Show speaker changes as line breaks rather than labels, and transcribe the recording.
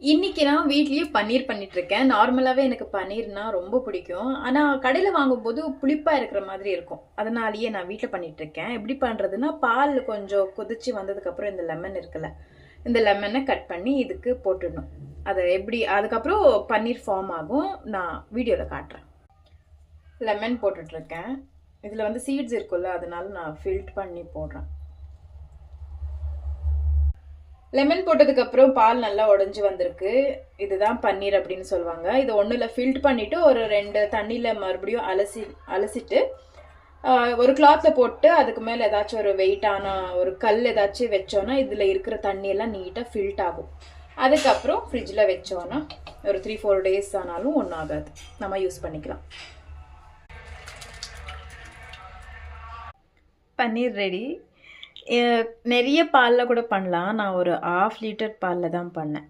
இன்னைக்கு நான் வீட்லயே பன்னீர் பண்ணிட்டு இருக்கேன். நார்மலாவே எனக்கு பன்னீர்னா ரொம்ப பிடிக்கும். ஆனா கடையில வாங்கும்போது புளிப்பா இருக்கிற மாதிரி இருக்கும். அதனாலேயே நான் வீட்ல பண்ணிட்டு இருக்கேன். எப்படி பண்றதுன்னா, பால் கொஞ்சம் கொதிச்சு வந்ததுக்கு அப்புறம் இந்த லெமன் இருக்குல்ல, இந்த லெமனை கட் பண்ணி இதுக்கு போட்டுடணும். அதை எப்படி அதுக்கப்புறம் பன்னீர் ஃபார்ம் ஆகும். நான் வீடியோல காட்டுறேன். லெமன் போட்டுட்டு இருக்கேன். இதுல வந்து சீட்ஸ் இருக்குல்ல, அதனால நான் ஃபில்ட் பண்ணி போடுறேன். லெமன் போட்டதுக்கு அப்புறம் பால் நல்லா உடைஞ்சு வந்திருக்கு. இதுதான் பன்னீர் அப்படின்னு சொல்லுவாங்க. இது ஒண்ணுல ஃபில்ட் பண்ணிட்டு ஒரு 2 தண்ணியில மறுபடியும் அலசிட்டு ஒரு கிளாத்ல போட்டு அதுக்கு மேல ஏதாச்சும் ஒரு வெயிட்டான ஒரு கல் ஏதாச்சும் வச்சோன்னா இதுல இருக்கிற தண்ணி எல்லாம் நீட்டா ஃபில்ட் ஆகும். அதுக்கப்புறம் ஃப்ரிட்ஜில் வச்சோன்னா ஒரு 3-4 டேஸ் ஆனாலும் ஒன்றும் ஆகாது, நம்ம யூஸ் பண்ணிக்கலாம். பன்னீர் ரெடி. நிறைய பாலில் கூட பண்ணலாம். நான் ஒரு 1/2 லிட்டர் பாலில் தான் பண்ணேன்.